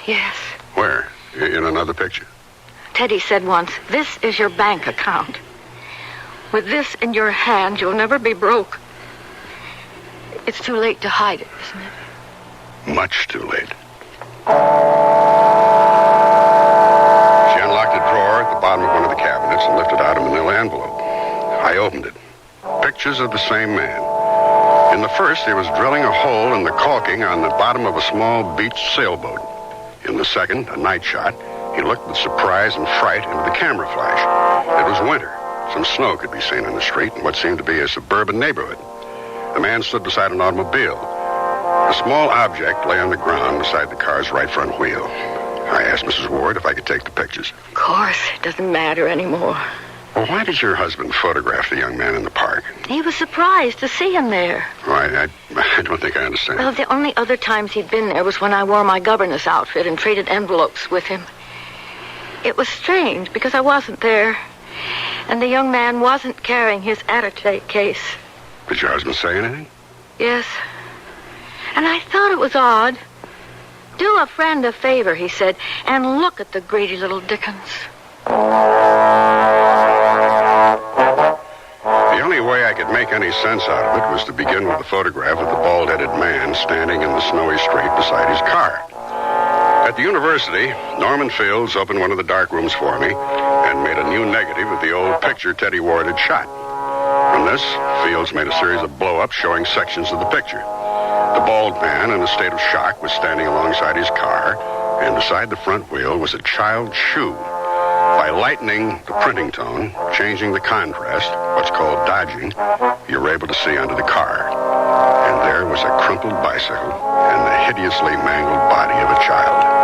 Yes. Where? In another picture? Teddy said once, this is your bank account. With this in your hand, you'll never be broke. It's too late to hide it, isn't it? Much too late. She unlocked a drawer at the bottom of one of the cabinets and lifted out a manila envelope. I opened it. Pictures of the same man. In the first, he was drilling a hole in the caulking on the bottom of a small beach sailboat. In the second, a night shot, he looked with surprise and fright into the camera flash. It was winter. Some snow could be seen in the street in what seemed to be a suburban neighborhood. The man stood beside an automobile. A small object lay on the ground beside the car's right front wheel. I asked Mrs. Ward if I could take the pictures. Of course, it doesn't matter anymore. Well, why did your husband photograph the young man in the park? He was surprised to see him there. I don't think I understand. Well, the only other times he'd been there was when I wore my governess outfit and traded envelopes with him. It was strange because I wasn't there, and the young man wasn't carrying his attaché case. Did your husband say anything? Yes. And I thought it was odd. Do a friend a favor, he said, and look at the greedy little Dickens. The only way I could make any sense out of it was to begin with the photograph of the bald-headed man standing in the snowy street beside his car. At the university, Norman Fields opened one of the dark rooms for me and made a new negative of the old picture Teddy Ward had shot. From this, Fields made a series of blow-ups showing sections of the picture. The bald man, in a state of shock, was standing alongside his car, and beside the front wheel was a child's shoe. By lightening the printing tone, changing the contrast, what's called dodging, you were able to see under the car. And there was a crumpled bicycle and the hideously mangled body of a child.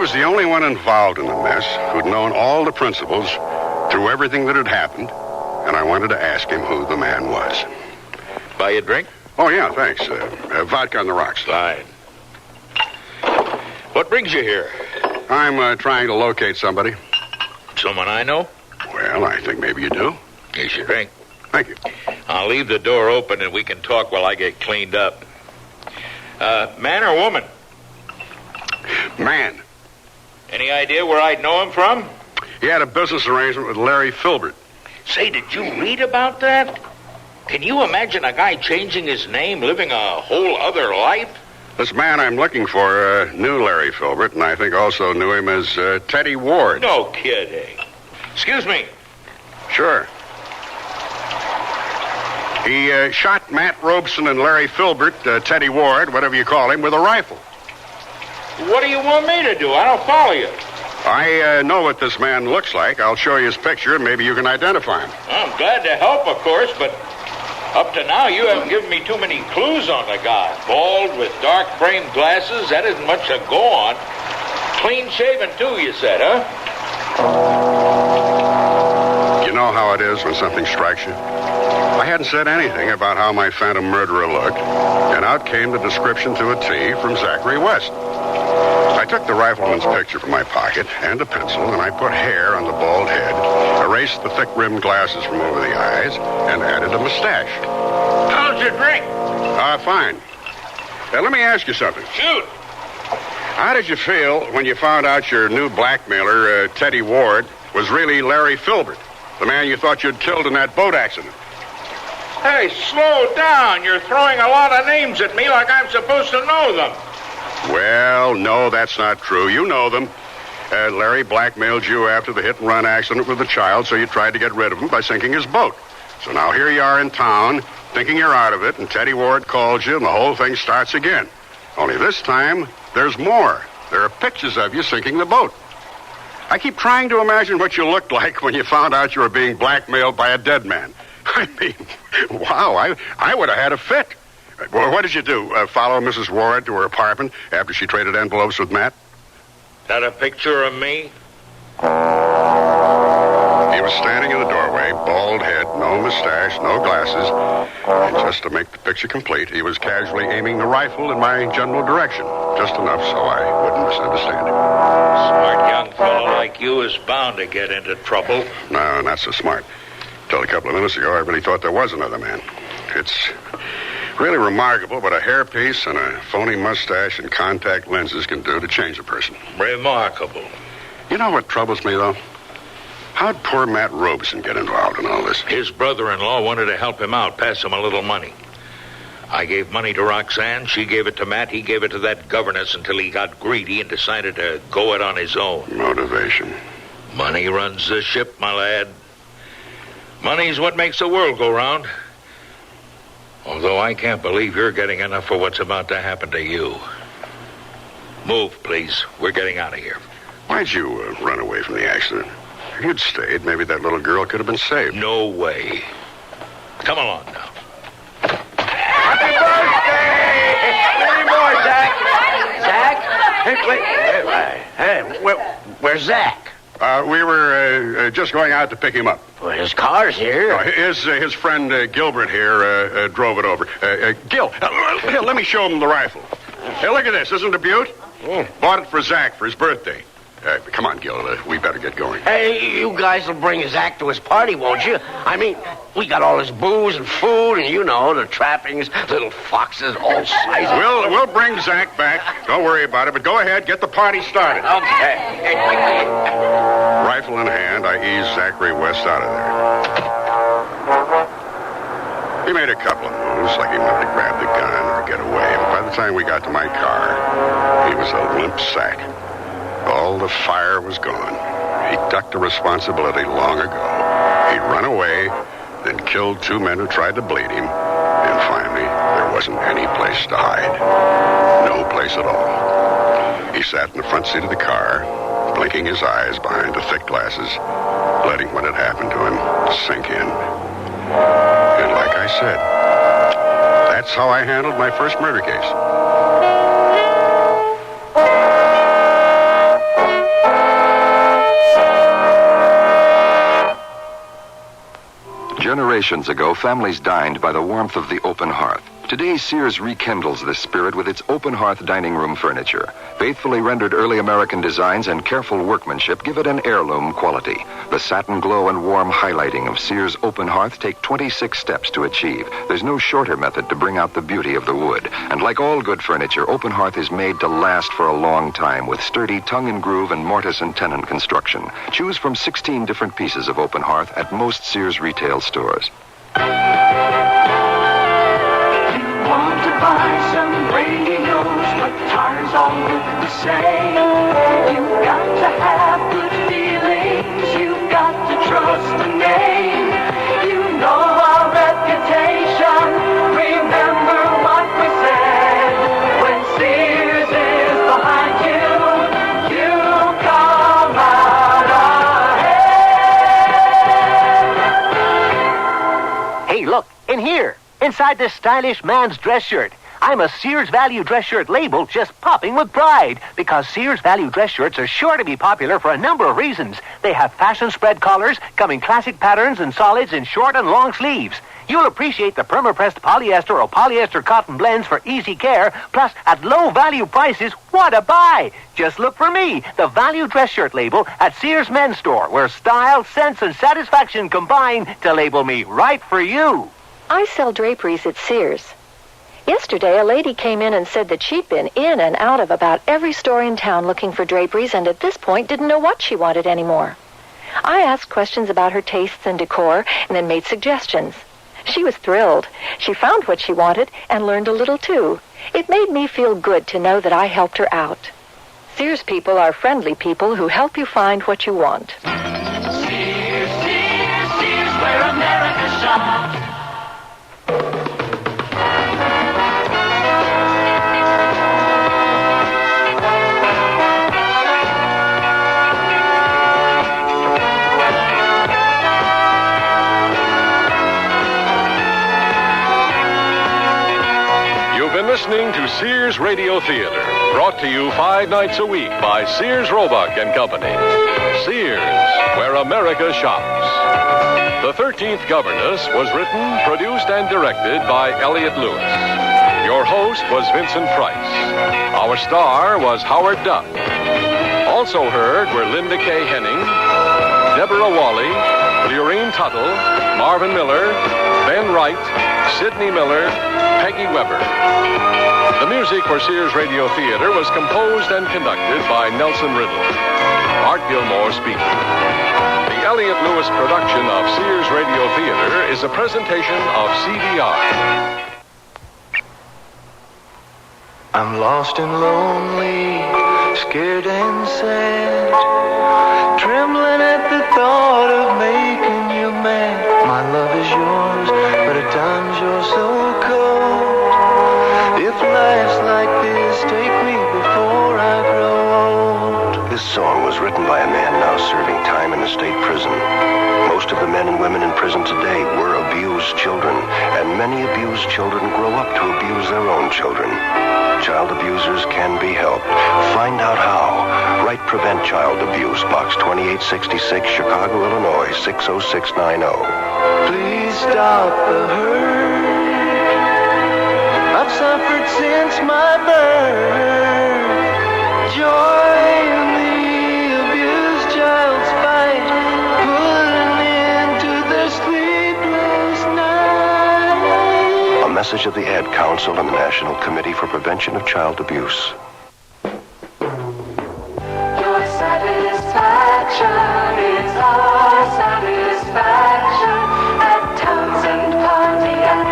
was the only one involved in the mess who'd known all the principals through everything that had happened, and I wanted to ask him who the man was. Buy you a drink? Oh, yeah, thanks. Vodka on the rocks. Fine. What brings you here? I'm trying to locate somebody. Someone I know? Well, I think maybe you do. Here's your drink. Thank you. I'll leave the door open and we can talk while I get cleaned up. Man or woman? Man. Any idea where I'd know him from? He had a business arrangement with Larry Filbert. Say, did you read about that? Can you imagine a guy changing his name, living a whole other life? This man I'm looking for knew Larry Filbert, and I think also knew him as Teddy Ward. No kidding. Excuse me. Sure. He shot Matt Robeson and Larry Filbert, Teddy Ward, whatever you call him, with a rifle. What do you want me to do? I don't follow you. I know what this man looks like. I'll show you his picture, and maybe you can identify him. I'm glad to help, of course, but up to now you haven't given me too many clues on the guy. Bald with dark-framed glasses, that isn't much to go on. Clean-shaven, too, you said, huh? You know how it is when something strikes you? I hadn't said anything about how my phantom murderer looked, and out came the description to a T from Zachary West. I took the rifleman's picture from my pocket and a pencil, and I put hair on the bald head, erased the thick-rimmed glasses from over the eyes, and added a mustache. How's your drink? Fine. Let me ask you something. Shoot. How did you feel when you found out your new blackmailer, Teddy Ward, was really Larry Filbert, the man you thought you'd killed in that boat accident? Hey, slow down. You're throwing a lot of names at me like I'm supposed to know them. Well, no, that's not true. You know them. Larry blackmailed you after the hit-and-run accident with the child, so you tried to get rid of him by sinking his boat. So now here you are in town, thinking you're out of it, and Teddy Ward calls you, and the whole thing starts again. Only this time, there's more. There are pictures of you sinking the boat. I keep trying to imagine what you looked like when you found out you were being blackmailed by a dead man. I mean, wow, I would have had a fit. Well, what did you do? Follow Mrs. Ward to her apartment after she traded envelopes with Matt? That a picture of me? He was standing in the doorway, bald head, no mustache, no glasses. And just to make the picture complete, he was casually aiming the rifle in my general direction. Just enough so I wouldn't misunderstand him. Smart young fellow like you is bound to get into trouble. No, not so smart. Till a couple of minutes ago, I really thought there was another man. It's really remarkable what a hairpiece and a phony mustache and contact lenses can do to change a person. Remarkable. You know what troubles me, though? How'd poor Matt Robeson get involved in all this? His brother-in-law wanted to help him out, pass him a little money. I gave money to Roxanne, she gave it to Matt, he gave it to that governess until he got greedy and decided to go it on his own. Motivation. Money runs the ship, my lad. Money's what makes the world go round. Although I can't believe you're getting enough for what's about to happen to you. Move, please. We're getting out of here. Why'd you run away from the accident? If you'd stayed, maybe that little girl could have been saved. No way. Come along now. Happy birthday! Any more, Zach? Zach? Hey, where's Zach? We were just going out to pick him up. Well, his car's here. His friend Gilbert here drove it over. Gil, here, let me show him the rifle. Hey, look at this. Isn't it a beaut? Bought it for Zach for his birthday. Come on, Gil. We better get going. Hey, you guys will bring Zach to his party, won't you? I mean, we got all his booze and food and, you know, the trappings, little foxes, all sizes. We'll bring Zach back. Don't worry about it, but go ahead. Get the party started. Okay. Rifle in hand, I eased Zachary West out of there. He made a couple of moves, like he wanted to grab the gun or get away. But by the time we got to my car, he was a limp sack. All the fire was gone. He ducked the responsibility long ago. He'd run away, then killed two men who tried to bleed him. And finally, there wasn't any place to hide. No place at all. He sat in the front seat of the car, blinking his eyes behind the thick glasses, letting what had happened to him sink in. And like I said, that's how I handled my first murder case. Generations ago, families dined by the warmth of the open hearth. Today, Sears rekindles this spirit with its open hearth dining room furniture. Faithfully rendered early American designs and careful workmanship give it an heirloom quality. The satin glow and warm highlighting of Sears open hearth take 26 steps to achieve. There's no shorter method to bring out the beauty of the wood. And like all good furniture, open hearth is made to last for a long time with sturdy tongue and groove and mortise and tenon construction. Choose from 16 different pieces of open hearth at most Sears retail stores. Want to buy some radios, but tires all look the same. You've got to have good feelings, you've got to trust the name. You know our reputation, remember what we said. When Sears is behind you, you come out ahead. Hey, look, in here. Inside this stylish man's dress shirt, I'm a Sears Value dress shirt label just popping with pride because Sears Value dress shirts are sure to be popular for a number of reasons. They have fashion spread collars, come in classic patterns and solids in short and long sleeves. You'll appreciate the perma-pressed polyester or polyester cotton blends for easy care, plus at low value prices, what a buy! Just look for me, the Value dress shirt label at Sears Men's Store, where style, sense, and satisfaction combine to label me right for you. I sell draperies at Sears. Yesterday, a lady came in and said that she'd been in and out of about every store in town looking for draperies and at this point didn't know what she wanted anymore. I asked questions about her tastes and decor and then made suggestions. She was thrilled. She found what she wanted and learned a little too. It made me feel good to know that I helped her out. Sears people are friendly people who help you find what you want. Sears, Sears, Sears, where America shops. Listening to Sears Radio Theater, brought to you 5 nights a week by Sears Roebuck and Company. Sears, where America shops. The 13th Governess was written, produced, and directed by Elliott Lewis. Your host was Vincent Price. Our star was Howard Duff. Also heard were Linda K. Henning, Deborah Wally, Lurene Tuttle, Marvin Miller, Ben Wright, Sidney Miller, Peggy Weber. The music for Sears Radio Theater was composed and conducted by Nelson Riddle. Art Gilmore speaking. The Elliott Lewis production of Sears Radio Theater is a presentation of CBR. I'm lost and lonely, scared and sad, trembling at the thought of making you mad. My love is yours, but at times you're so cold. If life's like this, take me before I grow old. This song was written by a man now serving time in a state prison. Most of the men and women in prison today were abused children, and many abused children grow up to abuse their own children. Child abusers can be helped. Find out how. Write Prevent Child Abuse, Box 2866, Chicago, Illinois, 60690. Please stop the hurt I've suffered since my birth. Join the abused child's fight. Put an end to their sleepless night. A message of the Ad Council and the National Committee for Prevention of Child Abuse. Your satisfaction is our satisfaction at Townsend Pontiac.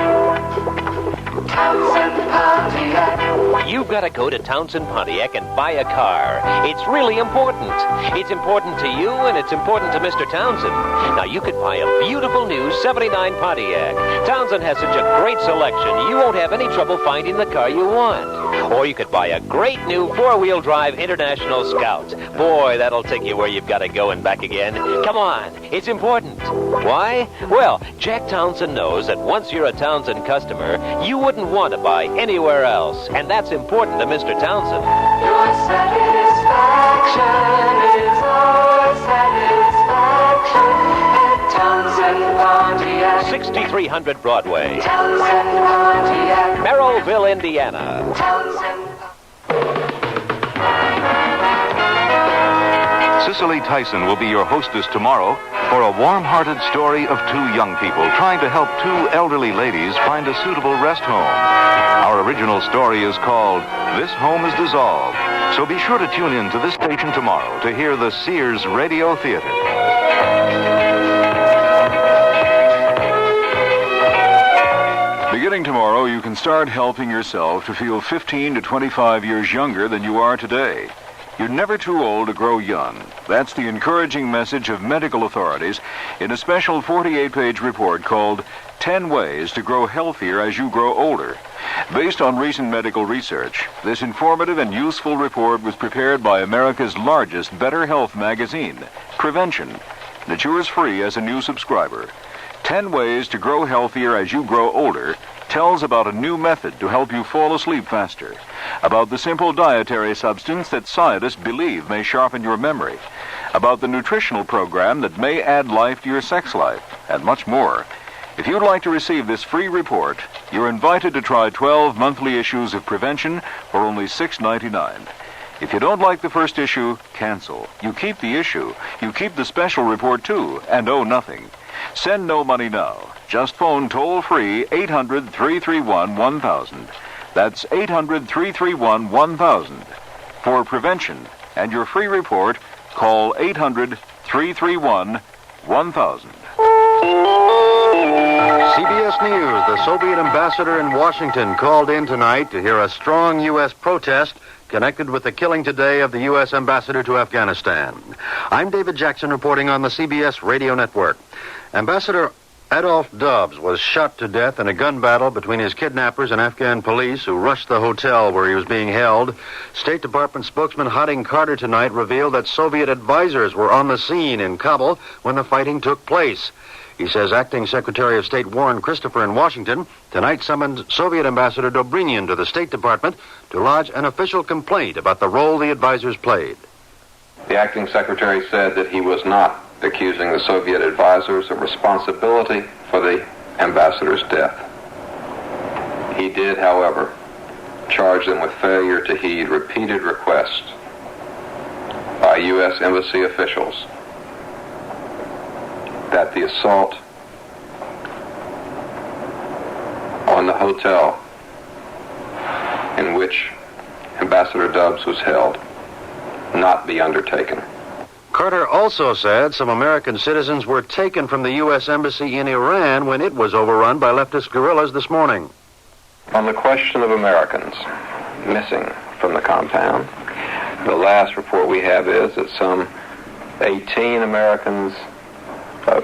Townsend Pontiac. You've got to go to Townsend Pontiac and buy a car. It's really important. It's important to you, and it's important to Mr. Townsend. Now, you could buy a beautiful new 79 Pontiac. Townsend has such a great selection, you won't have any trouble finding the car you want. Or you could buy a great new four-wheel drive International Scout. Boy, that'll take you where you've got to go and back again. Come on, it's important. Why? Well, Jack Townsend knows that once you're a Townsend customer, you wouldn't want to buy anywhere else. And that's important to Mr. Townsend. Your satisfaction is our satisfaction at Townsend Pontiac. 6300 Broadway, Townsend Pontiac. Merrillville, Indiana. Cicely Tyson will be your hostess tomorrow for a warm-hearted story of two young people trying to help two elderly ladies find a suitable rest home. Our original story is called This Home is Dissolved, so be sure to tune in to this station tomorrow to hear the Sears Radio Theater. Beginning tomorrow, you can start helping yourself to feel 15 to 25 years younger than you are today. You're never too old to grow young. That's the encouraging message of medical authorities in a special 48-page report called 10 Ways to Grow Healthier as You Grow Older. Based on recent medical research, this informative and useful report was prepared by America's largest Better Health magazine, Prevention. It's yours free as a new subscriber. 10 Ways to Grow Healthier as You Grow Older tells about a new method to help you fall asleep faster, about the simple dietary substance that scientists believe may sharpen your memory, about the nutritional program that may add life to your sex life, and much more. If you'd like to receive this free report, you're invited to try 12 monthly issues of Prevention for only $6.99. If you don't like the first issue, cancel. You keep the issue. You keep the special report, too, and owe nothing. Send no money now. Just phone toll-free 800-331-1000. That's 800-331-1000. For Prevention and your free report, call 800-331-1000. CBS News, the Soviet ambassador in Washington called in tonight to hear a strong U.S. protest connected with the killing today of the U.S. ambassador to Afghanistan. I'm David Jackson reporting on the CBS radio network. Ambassador Adolph Dubs was shot to death in a gun battle between his kidnappers and Afghan police who rushed the hotel where he was being held. State Department spokesman Harding Carter tonight revealed that Soviet advisors were on the scene in Kabul when the fighting took place. He says Acting Secretary of State Warren Christopher in Washington tonight summoned Soviet Ambassador Dobrynin to the State Department to lodge an official complaint about the role the advisors played. The Acting Secretary said that he was not accusing the Soviet advisors of responsibility for the ambassador's death. He did, however, charge them with failure to heed repeated requests by U.S. embassy officials that the assault on the hotel in which Ambassador Dubs was held not be undertaken. Carter also said some American citizens were taken from the U.S. Embassy in Iran when it was overrun by leftist guerrillas this morning. On the question of Americans missing from the compound, the last report we have is that some 18 Americans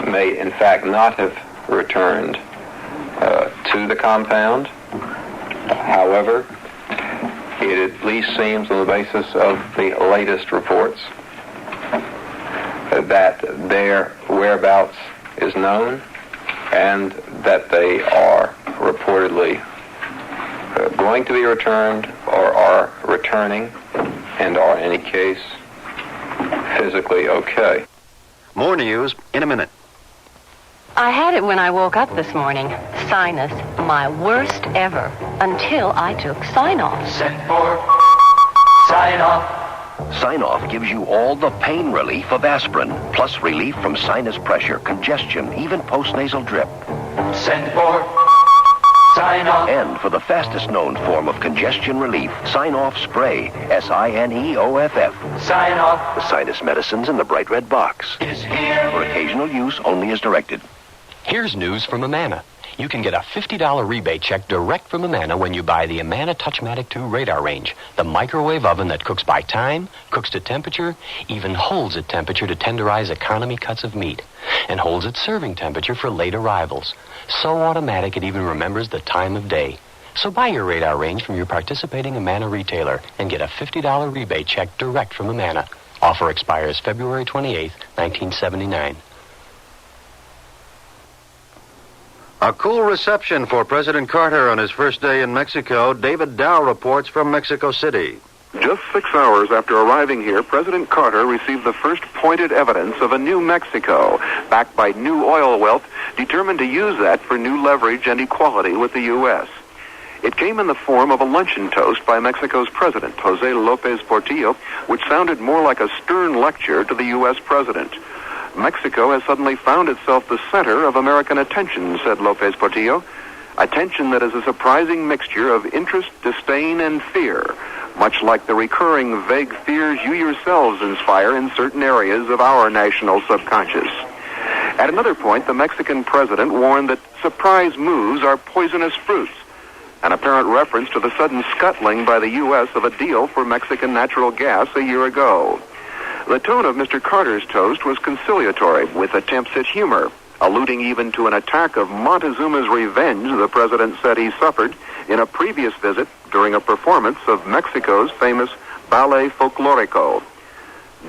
may in fact not have returned to the compound. However, it at least seems on the basis of the latest reports that their whereabouts is known and that they are reportedly going to be returned or are returning and are in any case physically okay. More news in a minute. I had it when I woke up this morning. Sinus, my worst ever, until I took Sign-Off. Send for Sign-Off. Sign-Off gives you all the pain relief of aspirin, plus relief from sinus pressure, congestion, even post-nasal drip. Send for Sign-Off. And for the fastest known form of congestion relief, Sign-Off Spray, Sineoff. Sign-Off. The sinus medicines in the bright red box. Is here. For occasional use only as directed. Here's news from Amana. You can get a $50 rebate check direct from Amana when you buy the Amana Touchmatic 2 radar range, the microwave oven that cooks by time, cooks to temperature, even holds at temperature to tenderize economy cuts of meat, and holds at serving temperature for late arrivals. So automatic it even remembers the time of day. So buy your radar range from your participating Amana retailer and get a $50 rebate check direct from Amana. Offer expires February 28, 1979. A cool reception for President Carter on his first day in Mexico. David Dow reports from Mexico City. Just 6 hours after arriving here, President Carter received the first pointed evidence of a new Mexico, backed by new oil wealth, determined to use that for new leverage and equality with the U.S. It came in the form of a luncheon toast by Mexico's president, Jose López Portillo, which sounded more like a stern lecture to the U.S. president. Mexico has suddenly found itself the center of American attention, said López Portillo. Attention that is a surprising mixture of interest, disdain, and fear, much like the recurring vague fears you yourselves inspire in certain areas of our national subconscious. At another point, the Mexican president warned that surprise moves are poisonous fruits, an apparent reference to the sudden scuttling by the U.S. of a deal for Mexican natural gas a year ago. The tone of Mr. Carter's toast was conciliatory, with attempts at humor, alluding even to an attack of Montezuma's revenge the president said he suffered in a previous visit during a performance of Mexico's famous Ballet Folklorico.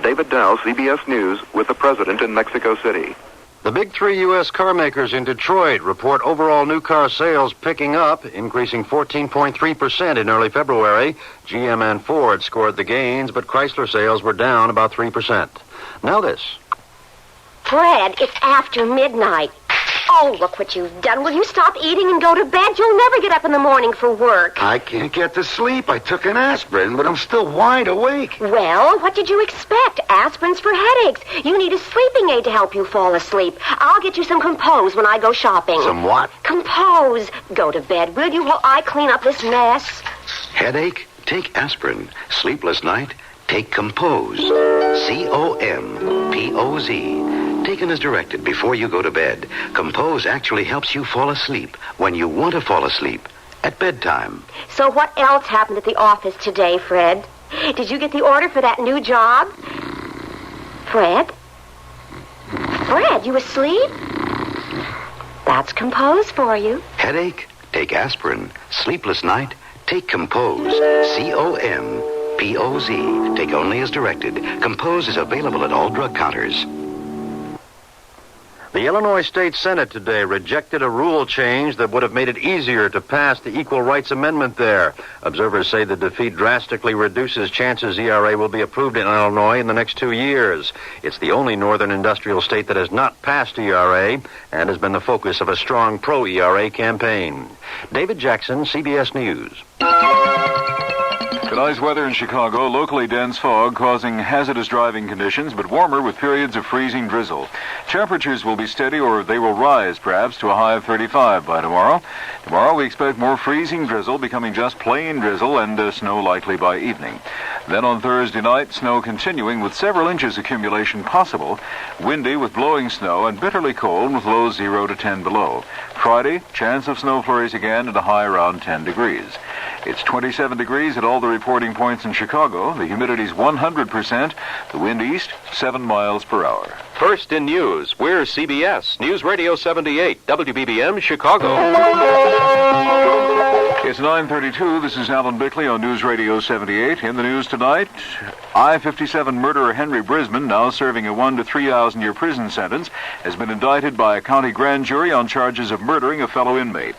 David Dow, CBS News, with the president in Mexico City. The big three U.S. car makers in Detroit report overall new car sales picking up, increasing 14.3% in early February. GM and Ford scored the gains, but Chrysler sales were down about 3%. Now this. Fred, it's after midnight. Oh, look what you've done. Will you stop eating and go to bed? You'll never get up in the morning for work. I can't get to sleep. I took an aspirin, but I'm still wide awake. Well, what did you expect? Aspirin's for headaches. You need a sleeping aid to help you fall asleep. I'll get you some Compose when I go shopping. Some what? Compose. Go to bed, will you, while I clean up this mess? Headache? Take aspirin. Sleepless night? Take Compose. C-O-M-P-O-Z. Taken as directed before you go to bed, Compose actually helps you fall asleep when you want to fall asleep at bedtime. So what else happened at the office today, Fred? Did you get the order for that new job? Fred? Fred, you asleep? That's Compose for you. Headache? Take aspirin. Sleepless night? Take Compose. C-O-M-P-O-Z. Take only as directed. Compose is available at all drug counters. The Illinois State Senate today rejected a rule change that would have made it easier to pass the Equal Rights Amendment there. Observers say the defeat drastically reduces chances ERA will be approved in Illinois in the next 2 years. It's the only northern industrial state that has not passed ERA and has been the focus of a strong pro-ERA campaign. David Jackson, CBS News. Tonight's weather in Chicago, locally dense fog causing hazardous driving conditions, but warmer with periods of freezing drizzle. Temperatures will be steady, or they will rise, perhaps, to a high of 35 by tomorrow. Tomorrow we expect more freezing drizzle, becoming just plain drizzle, and snow likely by evening. Then on Thursday night, snow continuing with several inches accumulation possible. Windy with blowing snow and bitterly cold with lows 0 to 10 below. Friday, chance of snow flurries again at a high around 10 degrees. It's 27 degrees at all the reporting points in Chicago. The humidity's 100%. The wind east, 7 miles per hour. First in news, we're CBS, News Radio 78, WBBM, Chicago. It's 9:32. This is Alan Bickley on News Radio 78. In the news tonight, I-57 murderer Henry Brisman, now serving a 1,000 to 3,000 year prison sentence, has been indicted by a county grand jury on charges of murdering a fellow inmate.